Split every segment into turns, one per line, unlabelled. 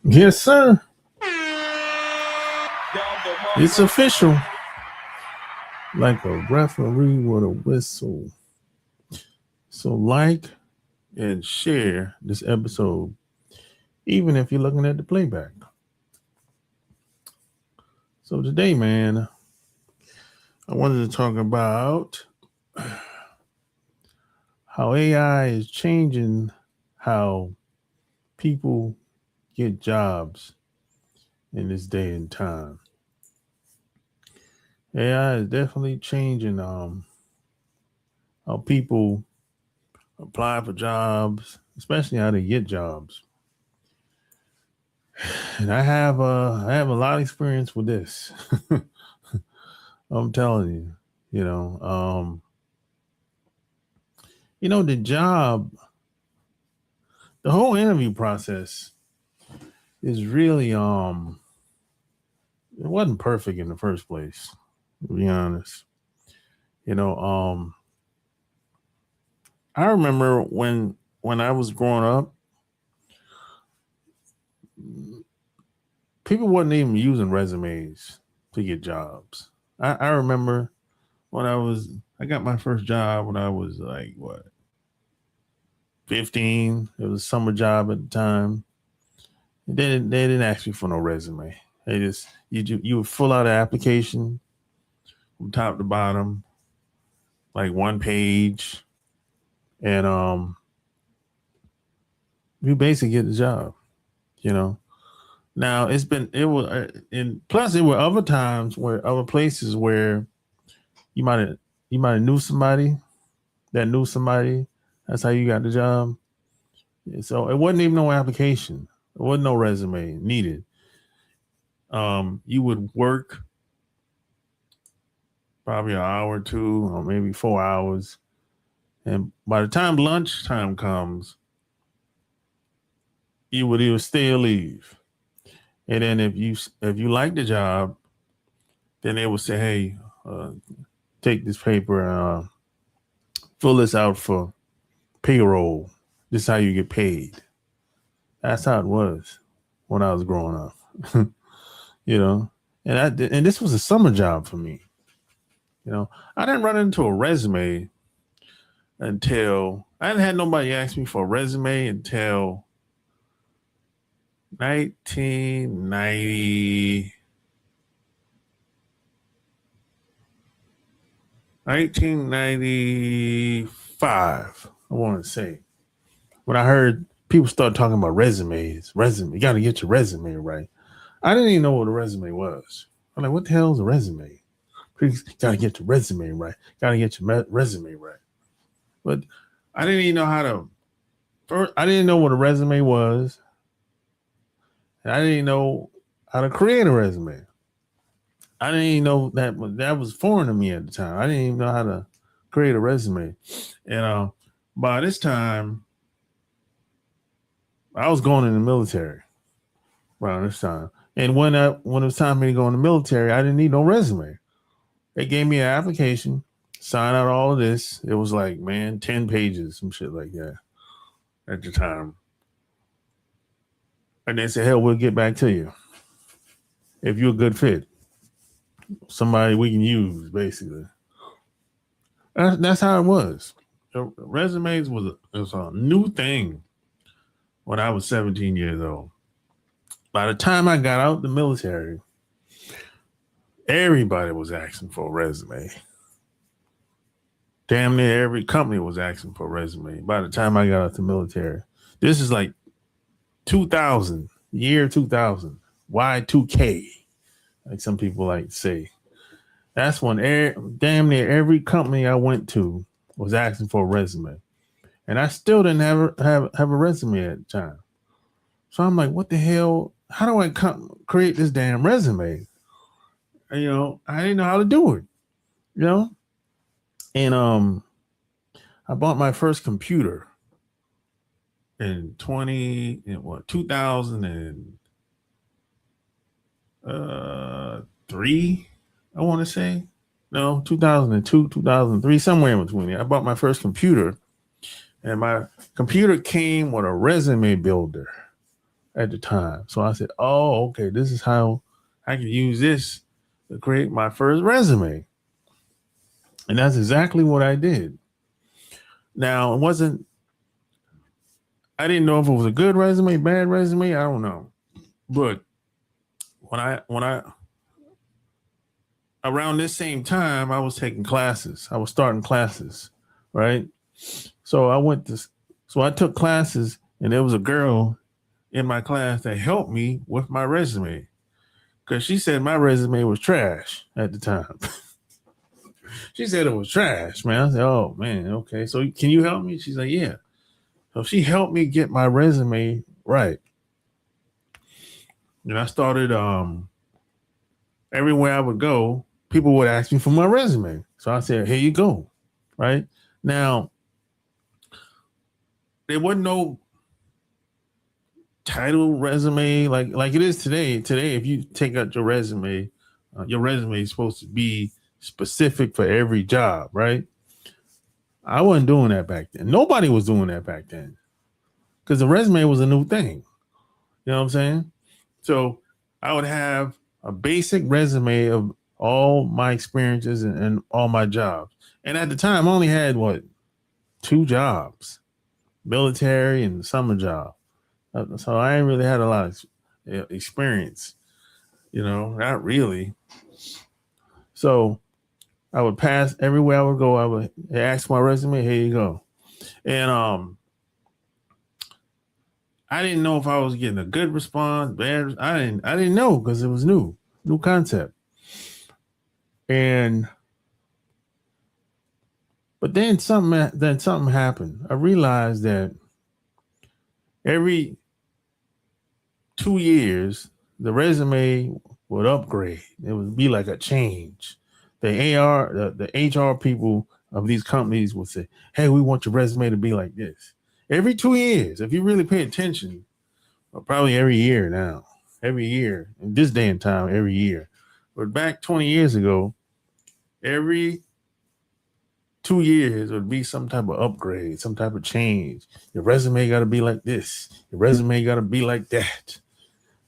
Yes, sir. It's official. Like a referee with a whistle. So like and share this episode, even if you're looking at the playback. So today, man, I wanted to talk about how AI is changing how people get jobs in this day and time. AI is definitely changing how people apply for jobs, especially how they get jobs. And I have a lot of experience with this. I'm telling you, you know, um, the job, the whole interview process is really it wasn't perfect in the first place, to be honest. You know, I remember when I was growing up, people wasn't even using resumes to get jobs. I remember when I got my first job when I was like what 15. It was a summer job at the time. They didn't ask you for no resume. They just you would fill out an application from top to bottom, like one page, and you basically get the job. You know. Now it was, and plus it were other times where other places where you might have you might have knew somebody that knew somebody. That's how you got the job. So it wasn't even no application. It wasn't no resume needed. You would work probably an hour or two, or maybe 4 hours, and by the time lunchtime comes, you would either stay or leave. And then if you like the job, then they would say, "Hey, take this paper and fill this out for payroll. This is how you get paid." That's how it was when I was growing up. you know, and this was a summer job for me. I didn't run into a resume until I hadn't had nobody ask me for a resume until 1990, 1995, I want to say. When I heard people start talking about resume, you got to get your resume right. I didn't even know what a resume was. I'm like, what the hell is a resume? Please, got to get your resume right. Got to get your resume right. But I didn't even know how to. First, I didn't know what a resume was. And I didn't even know how to create a resume. I didn't even know that was foreign to me at the time. I didn't even know how to create a resume. And by this time, I was going in the military around this time. And when it was time for me to go in the military, I didn't need no resume. They gave me an application, sign out all of this. It was like, man, 10 pages, some shit like that at the time. And they said, hell, we'll get back to you if you're a good fit. Somebody we can use, basically. That's how it was. Resumes was a new thing when I was 17 years old. By the time I got out the military, everybody was asking for a resume. Damn near every company was asking for a resume by the time I got out the military. This is like 2000, year 2000, Y2K, like some people like to say. That's when damn near every company I went to was asking for a resume. And I still didn't have a resume at the time. So I'm like, what the hell? How do I create this damn resume? And, I didn't know how to do it. You know, and I bought my first computer in 2003. I want to say no 2002, 2003, somewhere in between. I bought my first computer, and my computer came with a resume builder. at the time. So I said, oh, okay, this is how I can use this to create my first resume. And that's exactly what I did. Now, I didn't know if it was a good resume, bad resume, I don't know. But when I around this same time, I was taking classes. I was starting classes, right? So I took classes, and there was a girl in my class that helped me with my resume because she said my resume was trash at the time. She said it was trash, man. I said, oh, man, okay. So can you help me? She's like, yeah. So she helped me get my resume right. And I started, everywhere I would go, people would ask me for my resume. So I said, here you go, right? Now, there wasn't no title resume like it is today. Today, if you take out your resume is supposed to be specific for every job, right? I wasn't doing that back then. Nobody was doing that back then because the resume was a new thing. You know what I'm saying? So I would have a basic resume of all my experiences and all my jobs. And at the time, I only had 2 jobs, military and summer job. So I ain't really had a lot of experience, not really. So I would pass everywhere I would go. I would ask my resume, here you go. And I didn't know if I was getting a good response, bad. I didn't know because it was new concept. But then something happened. I realized that every 2 years the resume would upgrade. It would be like a change. The HR people of these companies would say, hey, we want your resume to be like this. Every 2 years, if you really pay attention, or probably every year now, every year, in this day and time, every year. But back 20 years ago, every 2 years would be some type of upgrade, some type of change. Your resume got to be like this. Your resume got to be like that.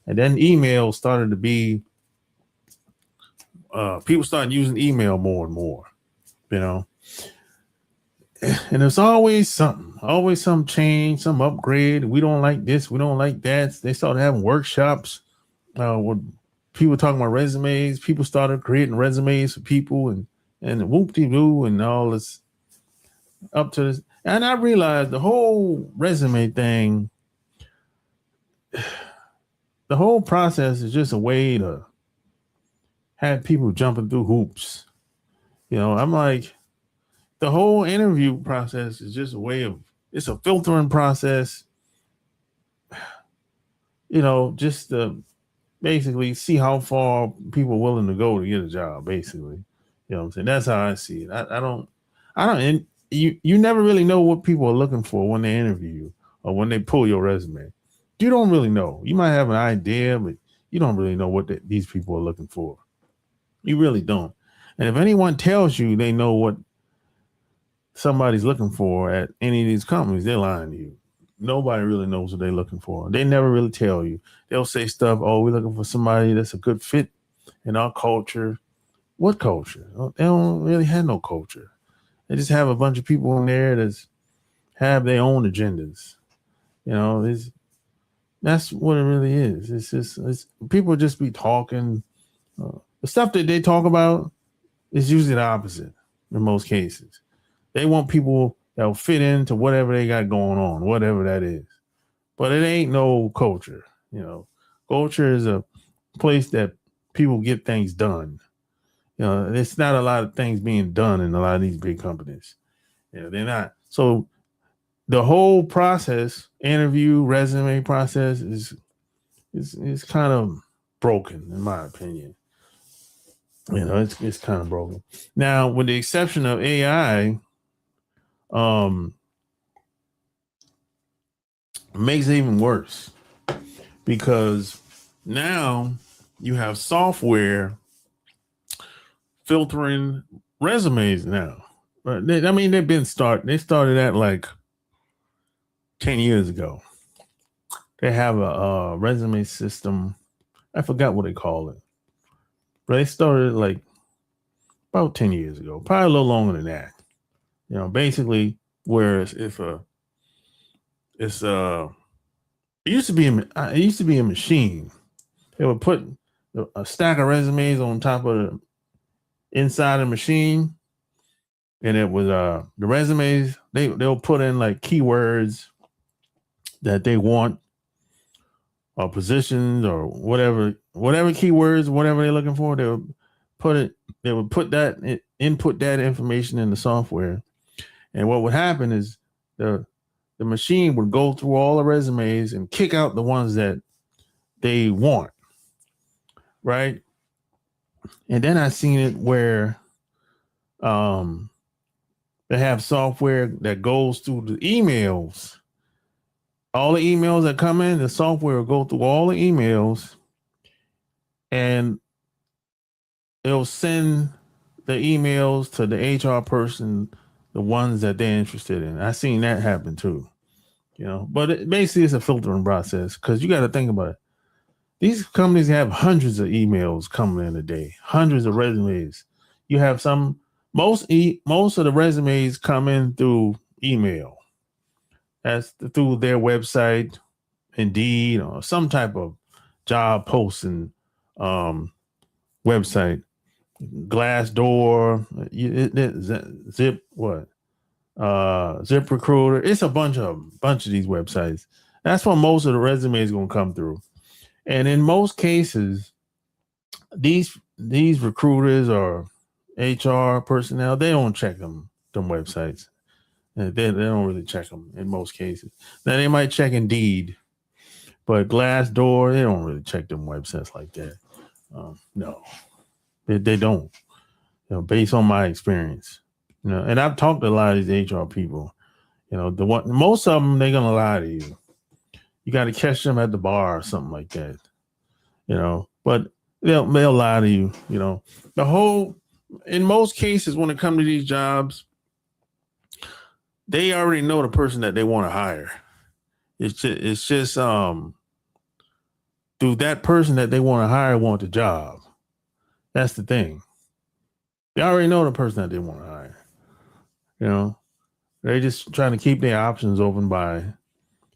And then email started to be, people started using email more and more, And there's always some change, some upgrade. We don't like this. We don't like that. They started having workshops with people talking about resumes. People started creating resumes for people and whoop-de-doo and all this up to this. And I realized the whole resume thing, the whole process is just a way to have people jumping through hoops. I'm like, the whole interview process is just it's a filtering process, just to basically see how far people are willing to go to get a job, basically. You know what I'm saying? That's how I see it. I don't, and you never really know what people are looking for when they interview you or when they pull your resume. You don't really know. You might have an idea, but you don't really know what these people are looking for. You really don't. And if anyone tells you they know what somebody's looking for at any of these companies, they're lying to you. Nobody really knows what they're looking for. They never really tell you. They'll say stuff, oh, we're looking for somebody that's a good fit in our culture. What culture? They don't really have no culture. They just have a bunch of people in there that have their own agendas. That's what it really is. It's people just be talking. The stuff that they talk about is usually the opposite in most cases. They want people that will fit into whatever they got going on, whatever that is. But it ain't no culture. Culture is a place that people get things done. It's not a lot of things being done in a lot of these big companies. They're not. So the whole process, interview, resume process is kind of broken, in my opinion. It's kind of broken. Now, with the exception of AI, makes it even worse because now you have software filtering resumes now. They started that like 10 years ago. they have a resume system. I forgot what they call it, but they started like about 10 years ago, probably a little longer than that. Basically, whereas if it's it used to be a machine. They would put a stack of resumes on top of the inside the machine, and it was the resumes they'll put in like keywords that they want, or positions, or whatever keywords, whatever they're looking for. They would put that input that information in the software, and what would happen is the machine would go through all the resumes and kick out the ones that they want, right? And then I seen it where they have software that goes through the emails. All the emails that come in, the software will go through all the emails, and it'll send the emails to the HR person, the ones that they're interested in. I seen that happen too, but basically it's a filtering process, because you got to think about it. These companies have hundreds of emails coming in a day, hundreds of resumes. You have most of the resumes come in through email. That's through their website, Indeed, or some type of job posting website. Glassdoor, Zip Recruiter. It's a bunch of these websites. That's where most of the resumes going to come through. And in most cases, these recruiters or HR personnel, they don't check them websites. They don't really check them in most cases. Now they might check Indeed, but Glassdoor, they don't really check them websites like that. No, they don't. Based on my experience, and I've talked to a lot of these HR people. Most of them, they're gonna lie to you. You got to catch them at the bar or something like that. But they'll lie to you. In most cases, when it comes to these jobs, they already know the person that they want to hire. It's just do that person that they want to hire want the job? That's the thing. They already know the person that they want to hire. They're just trying to keep their options open by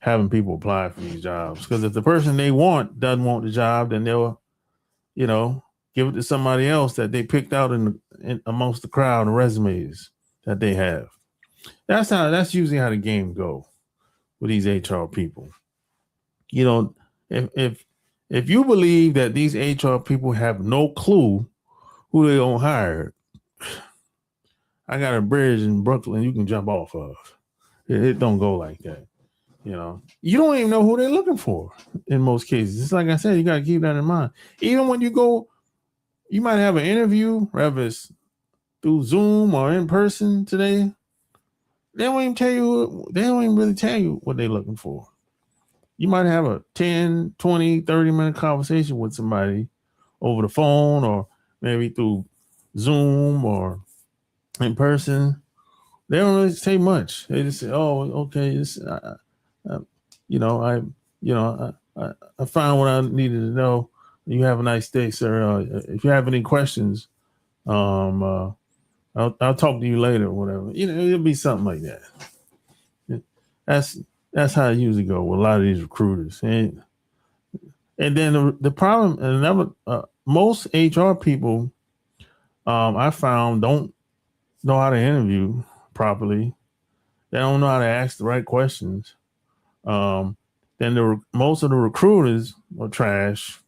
having people apply for these jobs. Because if the person they want doesn't want the job, then they'll, give it to somebody else that they picked out in amongst the crowd of resumes that they have. That's usually how the game go with these HR people. If you believe that these HR people have no clue who they gonna hire, I got a bridge in Brooklyn you can jump off of. It don't go like that. You don't even know who they're looking for in most cases. It's like I said, you got to keep that in mind. Even when you go, you might have an interview, whether it's through Zoom or in person today. They don't even really tell you what they're looking for. You might have a 10, 20, 30-minute conversation with somebody over the phone, or maybe through Zoom or in person. They don't really say much. They just say, "Oh, okay, I found what I needed to know. You have a nice day, sir. If you have any questions, I'll talk to you later, or whatever." It'll be something like that. That's how it usually go with a lot of these recruiters. And then the problem, and most HR people, I found, don't know how to interview properly. They don't know how to ask the right questions. Then most of the recruiters are trash,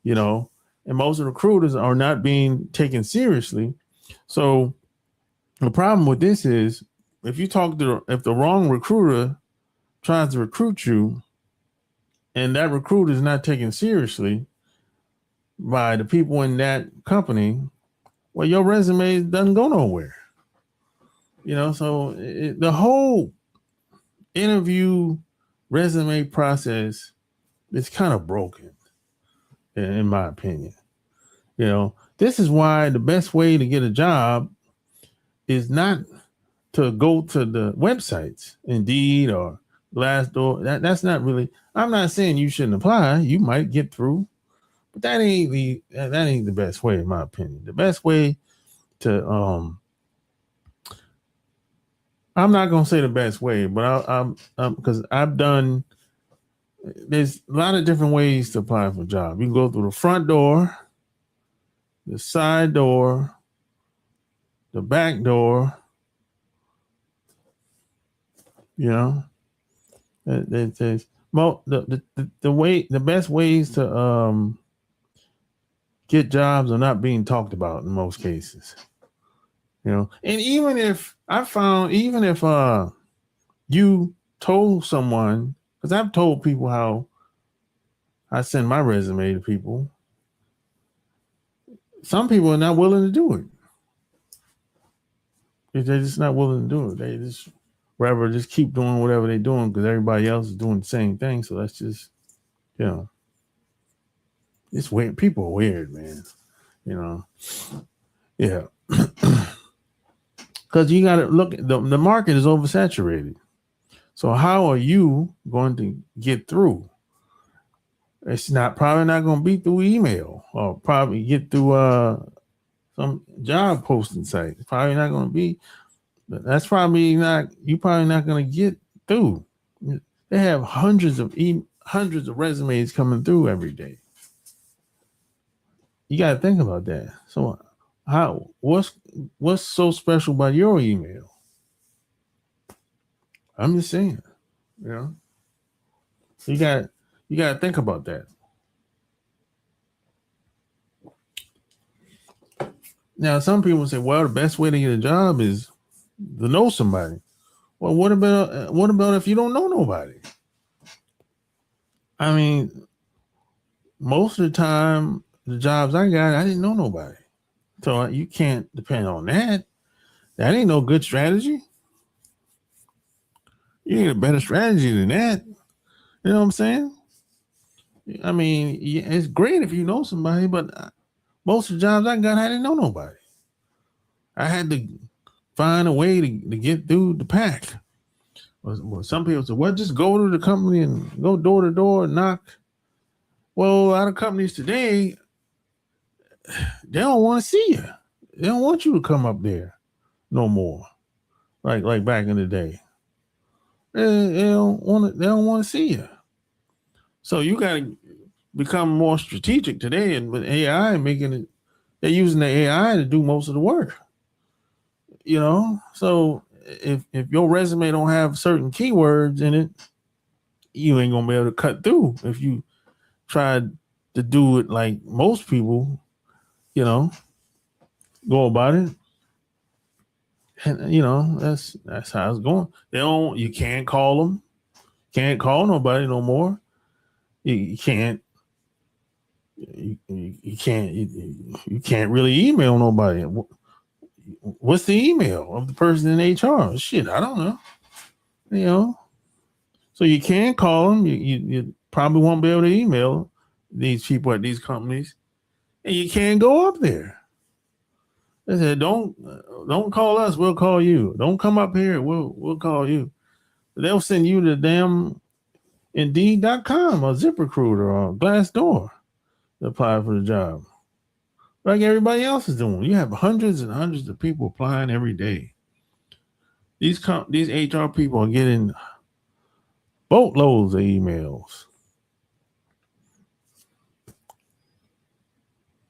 and most of the recruiters are not being taken seriously. So the problem with this is, if the wrong recruiter tries to recruit you, and that recruiter is not taken seriously by the people in that company, well, your resume doesn't go nowhere. So the whole interview resume process is kind of broken, in my opinion. This is why the best way to get a job is not to go to the websites, Indeed or Glassdoor. That's not really. I'm not saying you shouldn't apply. You might get through, but that ain't the best way, in my opinion. The best way to I'm not gonna say the best way, but I'm because I've done. There's a lot of different ways to apply for a job. You can go through the front door, the side door, the back door. You know, there's the best ways to get jobs are not being talked about in most cases. You know, and even if you told someone, because I've told people how I send my resume to people, some people are not willing to do it. They're just not willing to do it. They just rather just keep doing whatever they're doing because everybody else is doing the same thing. So that's just, you know, it's weird. People are weird, man. You know, yeah. Because you got to look at the market is oversaturated. So how are you going to get through? It's probably not going to be through email or probably get through some job posting site. It's probably not going to be. That's probably not. You probably not going to get through. They have hundreds of resumes coming through every day. You got to think about that. So what's so special about your email? I'm just saying, you know. You got to think about that. Now, some people say, "Well, the best way to get a job is to know somebody." Well, what about if you don't know nobody? I mean, most of the time, the jobs I got, I didn't know nobody, so you can't depend on that. That ain't no good strategy. You need a better strategy than that. You know what I'm saying? I mean, it's great if you know somebody, but most of the jobs I got, I didn't know nobody. I had to find a way to get through the pack. Well, some people say, well, just go to the company and go door to door and knock. Well, a lot of companies today, they don't want to see you. They don't want you to come up there no more. Like back in the day. They don't want to see you. So you got to become more strategic today, and with AI they're using the AI to do most of the work. You know, so if your resume don't have certain keywords in it, you ain't gonna be able to cut through. If you tried to do it like most people, you know, go about it, and you know that's how it's going. You can't call them, can't call nobody no more. You can't. You can't really email nobody. What's the email of the person in HR? Shit, I don't know. You know, so you can't call them. You probably won't be able to email these people at these companies, and you can't go up there. They said, don't call us. We'll call you. Don't come up here. We'll call you. They'll send you to damn Indeed.com or ZipRecruiter or Glassdoor to apply for the job, like everybody else is doing. You have hundreds and hundreds of people applying every day. These HR people are getting boatloads of emails.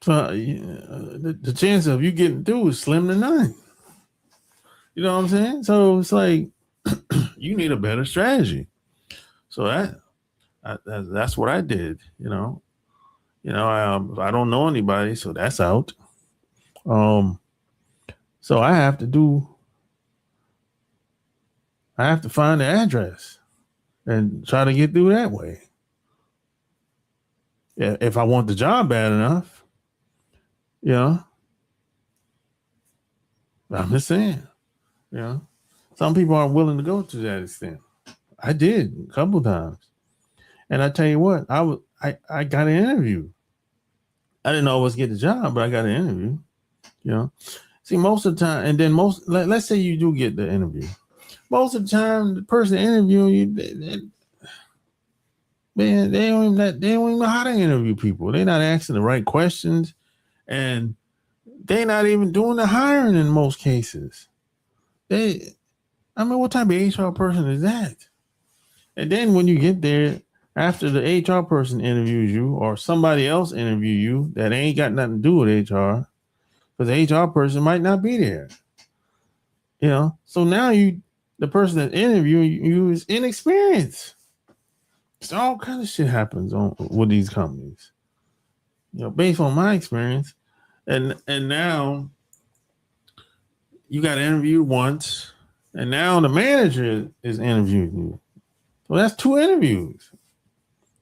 So the chance of you getting through is slim to none. You know what I'm saying? So it's like you need a better strategy. So that's what I did. You know, I don't know anybody, so that's out. So I have to find the address and try to get through that way. Yeah, if I want the job bad enough, you know, I'm just saying, you know, some people aren't willing to go to that extent. I did a couple times, and I tell you what, I got an interview. I didn't always get the job, but I got an interview. You know, see, most of the time, and then let's say you do get the interview. most of the time, the person interviewing you, man, they don't even know how to interview people. They're not asking the right questions, and they're not even doing the hiring in most cases. What type of HR person is that? And then when you get there, after the HR person interviews you or somebody else interview you that ain't got nothing to do with HR, because the HR person might not be there. So now the person that interviewing you is inexperienced. So all kind of shit happens with these companies. Based on my experience, and now you got interviewed once, and now the manager is interviewing you. So that's 2 interviews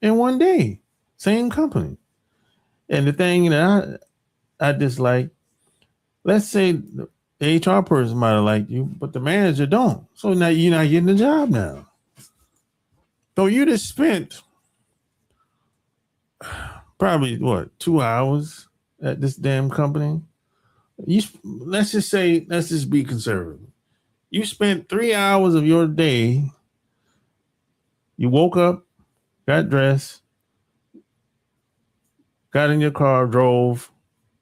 in one day, same company. And the thing that I dislike, let's say the HR person might have liked you, but the manager don't. So now you're not getting the job now. So you just spent probably 2 hours at this damn company. Let's just be conservative. You spent 3 hours of your day. You woke up, got dressed, got in your car, drove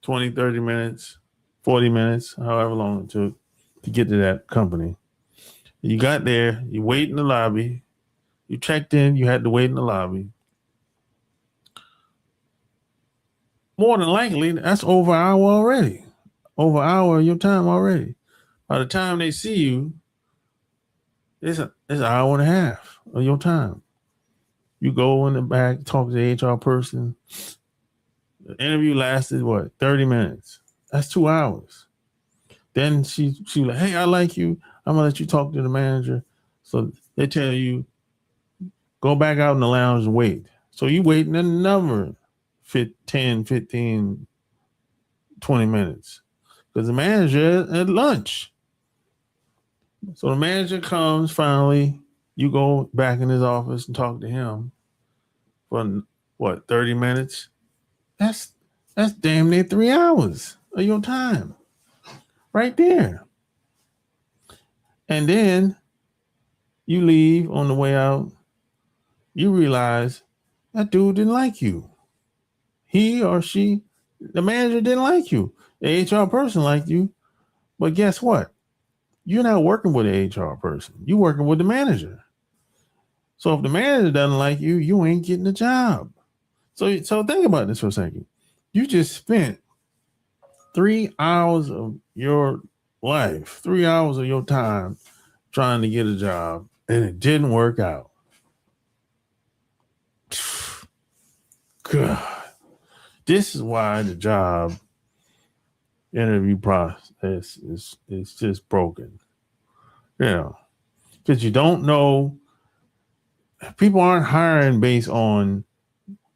20, 30 minutes, 40 minutes, however long it took to get to that company. You got there, you wait in the lobby, you checked in, you had to wait in the lobby. More than likely, that's over an hour already. Over an hour of your time already. By the time they see you, it's an hour and a half of your time. You go in the back, talk to the HR person. The interview lasted 30 minutes. That's 2 hours. Then she like, hey, I like you. I'm gonna let you talk to the manager. So they tell you, go back out in the lounge and wait. So you waiting another 10, 15, 20 minutes. Because the manager at lunch. So the manager comes finally. You go back in his office and talk to him for 30 minutes? That's damn near 3 hours of your time. Right there. And then you leave on the way out. You realize that dude didn't like you. He or she, the manager didn't like you. The HR person liked you. But guess what? You're not working with an HR person. You're working with the manager. So if the manager doesn't like you, you ain't getting the job. So think about this for a second. You just spent 3 hours of your life, 3 hours of your time trying to get a job, and it didn't work out. God. This is why the job interview process is just broken. Because you don't know. People aren't hiring based on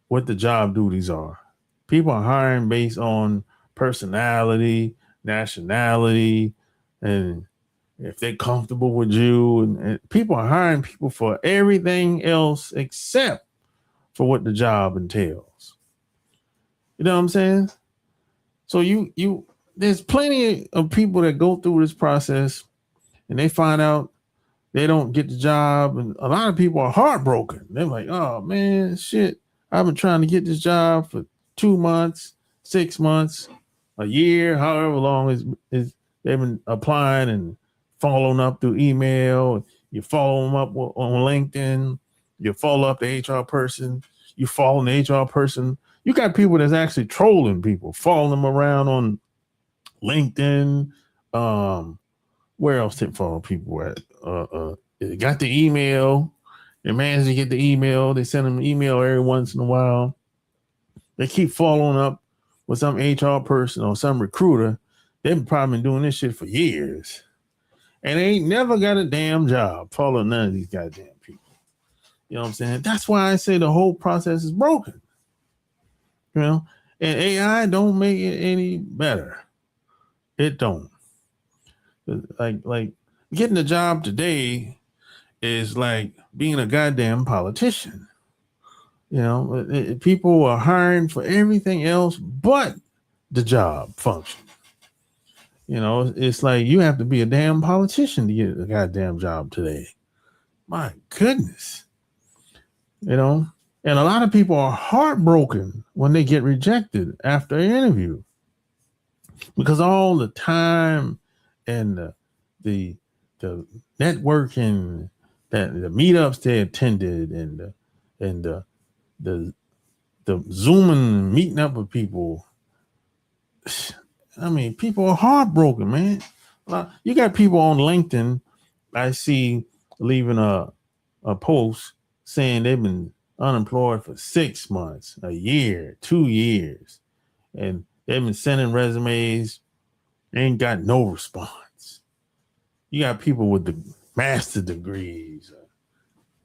what the job duties are. People are hiring based on personality, nationality, and if they're comfortable with you. And people are hiring people for everything else except for what the job entails. You know what I'm saying? So there's plenty of people that go through this process and they find out they don't get the job. And a lot of people are heartbroken. They're like, oh man, shit. I've been trying to get this job for 2 months, 6 months, a year, however long is they've been applying and following up through email. You follow them up on LinkedIn. You follow up the HR person. You follow the HR person. You got people that's actually trolling people, following them around on LinkedIn. Where else to follow people at? Got the email. They managed to get the email. They send them an email every once in a while. They keep following up with some HR person or some recruiter. They've probably been doing this shit for years. And they ain't never got a damn job following none of these goddamn people. You know what I'm saying? That's why I say the whole process is broken. And AI don't make it any better. It don't. Like getting a job today is like being a goddamn politician. People are hiring for everything else but the job function. You know, it's like you have to be a damn politician to get a goddamn job today. My goodness. You know, and a lot of people are heartbroken when they get rejected after an interview because all the time and the the networking, that the meetups they attended, and the the zooming meeting up with people. I mean, people are heartbroken, man. You got people on LinkedIn I see leaving a post saying they've been unemployed for 6 months, a year, 2 years, and they've been sending resumes, ain't got no response. You got people with the master degrees,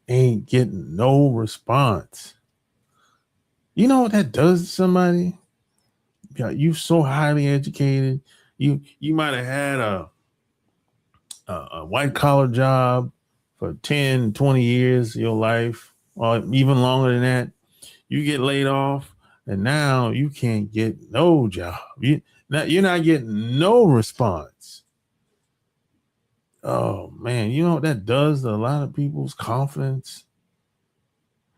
ain't getting no response. You know what that does to somebody? You so highly educated. You might have had a white collar job for 10, 20 years of your life, or even longer than that. You get laid off, and now you can't get no job. You're not getting no response. Oh man, you know what that does to a lot of people's confidence?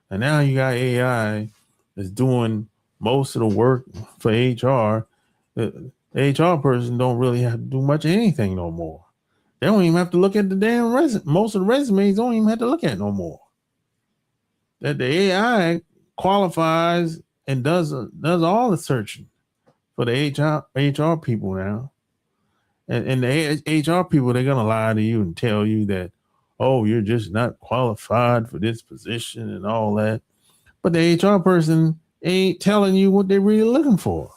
And now you got AI that's doing most of the work for HR. The HR person don't really have to do much of anything no more. They don't even have to look at the damn resume. Most of the resumes don't even have to look at no more. That the AI qualifies and does all the searching for the HR people now. And the HR people, they're gonna lie to you and tell you that, oh, you're just not qualified for this position and all that. But the HR person ain't telling you what they're really looking for.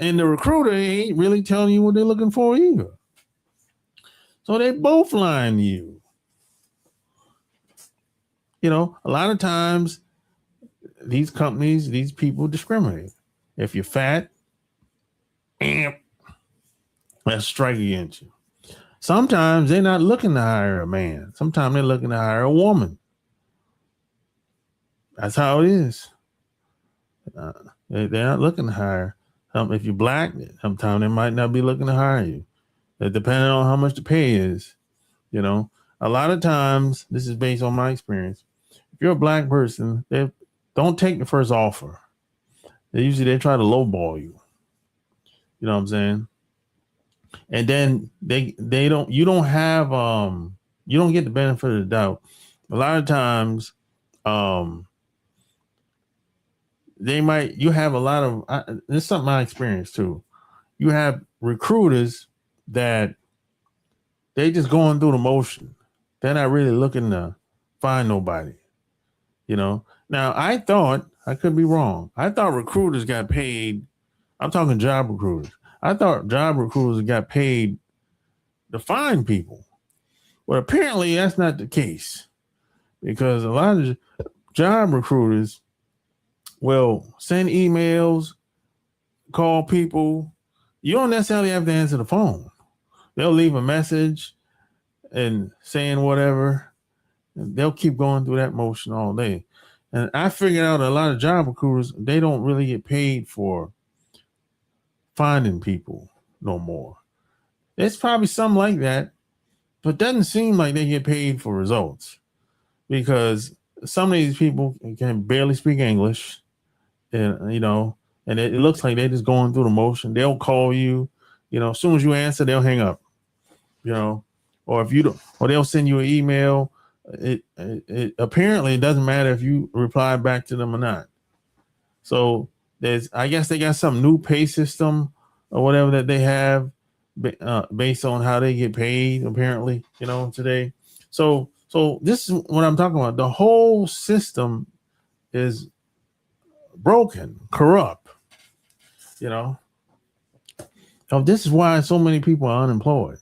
And the recruiter ain't really telling you what they're looking for either. So they both lying to you. You know, a lot of times these companies, these people discriminate. If you're fat, that's a strike against you. Sometimes they're not looking to hire a man. Sometimes they're looking to hire a woman. That's how it is. They're not looking to hire. If you're black, sometimes they might not be looking to hire you. Depending on how much the pay is. You know, a lot of times, this is based on my experience. If you're a black person, they don't take the first offer. They try to lowball you. You know what I'm saying? And then you don't get the benefit of the doubt. A lot of times, you have a lot of, this is something I experienced too. You have recruiters that they just going through the motion. They're not really looking to find nobody, you know? Now, I could be wrong. I thought recruiters got paid. I'm talking job recruiters. I thought job recruiters got paid to find people. But apparently that's not the case, because a lot of job recruiters will send emails, call people. You don't necessarily have to answer the phone. They'll leave a message and saying whatever. And they'll keep going through that motion all day. And I figured out a lot of job recruiters, they don't really get paid for finding people no more. It's probably something like that, but it doesn't seem like they get paid for results, because some of these people can barely speak English, and and it looks like they're just going through the motion. They'll call you, as soon as you answer, they'll hang up, or if you don't, or they'll send you an email. It apparently it doesn't matter if you reply back to them or not. So I guess they got some new pay system or whatever that they have based on how they get paid, apparently, today. So this is what I'm talking about. The whole system is broken, corrupt, So this is why so many people are unemployed,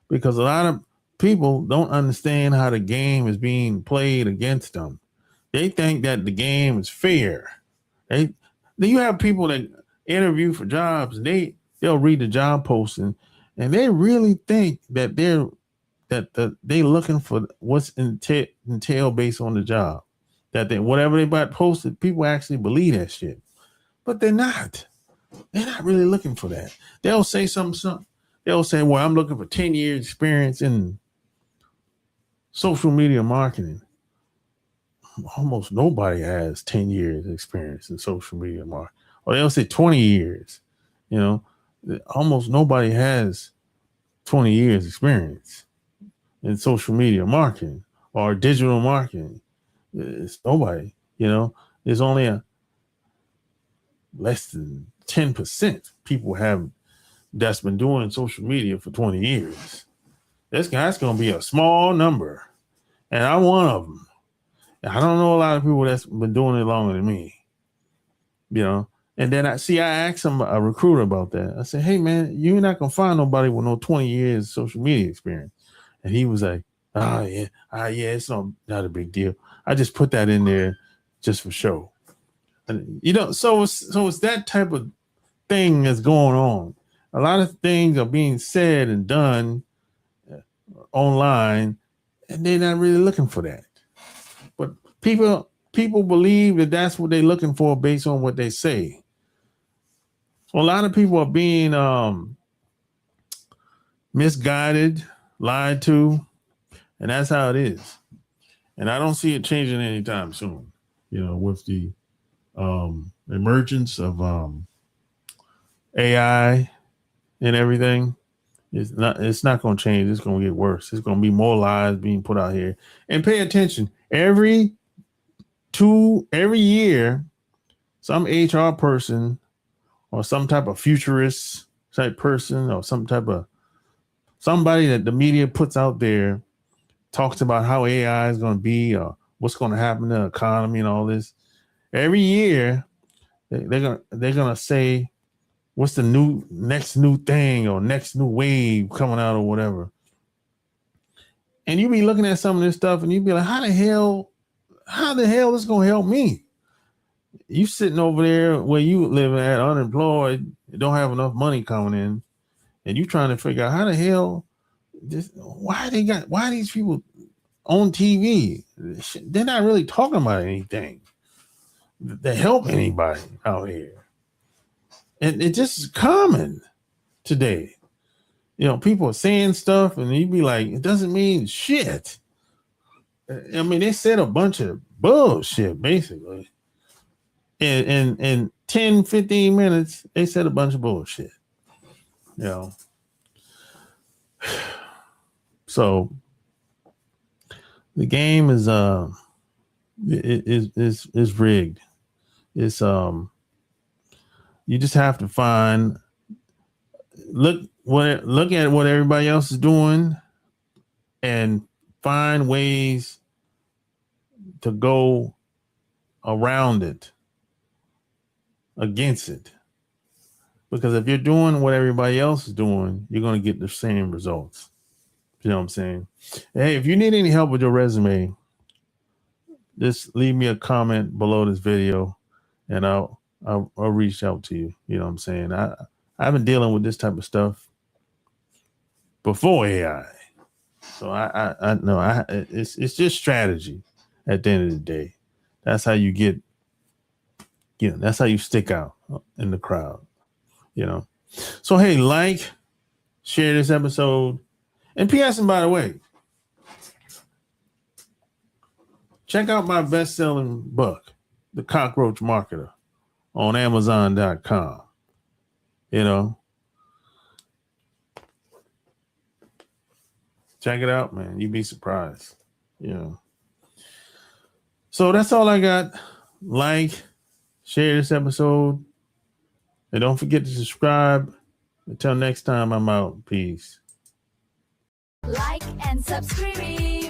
because a lot of people don't understand how the game is being played against them. They think that the game is fair. You have people that interview for jobs, and they'll read the job posting, and they really think that they looking for what's entailed based on the job. That whatever they got posted, people actually believe that shit, but they're not. They're not really looking for that. They'll say something. They'll say, well, I'm looking for 10 years experience in social media marketing. Almost nobody has 10 years experience in social media marketing. Or they'll say 20 years. You know, almost nobody has 20 years experience in social media marketing or digital marketing. It's nobody, there's only a less than 10% people have that's been doing social media for 20 years. That's going to be a small number. And I'm one of them. I don't know a lot of people that's been doing it longer than me, And then I asked a recruiter about that. I said, hey, man, you're not going to find nobody with no 20 years social media experience. And he was like, yeah, it's not a big deal. I just put that in there just for show. And, so it's that type of thing that's going on. A lot of things are being said and done online, and they're not really looking for that. But people believe that that's what they're looking for based on what they say. So a lot of people are being misguided, lied to, and that's how it is. And I don't see it changing anytime soon. With the emergence of AI and everything, it's not going to change. It's going to get worse. It's going to be more lies being put out here. And pay attention. Every year, some HR person or some type of futurist type person or somebody that the media puts out there talks about how AI is going to be or what's going to happen to the economy and all this. Every year, they're gonna say what's the next new thing or next new wave coming out or whatever. And you be looking at some of this stuff and you be like, how the hell is going to help me? You sitting over there where you living at unemployed, you don't have enough money coming in, and you trying to figure out how the hell why these people on TV? They're not really talking about anything that help anybody out here. And it just is common today. People are saying stuff and you be like, it doesn't mean shit. I mean, they said a bunch of bullshit, basically. In 10, 15 minutes, they said a bunch of bullshit. So the game is rigged. It's you just have to look at what everybody else is doing and find ways to go around it, against it. Because if you're doing what everybody else is doing, you're going to get the same results. You know what I'm saying? Hey, if you need any help with your resume, just leave me a comment below this video and I'll reach out to you. You know what I'm saying? I've been dealing with this type of stuff before AI. So I know it's just strategy at the end of the day. That's how you get, that's how you stick out in the crowd, So, hey, share this episode. And P.S. and by the way, check out my best-selling book, The Cockroach Marketer, on Amazon.com. Check it out, man. You'd be surprised. So that's all I got. Share this episode. And don't forget to subscribe. Until next time, I'm out. Peace.
Like and subscribe.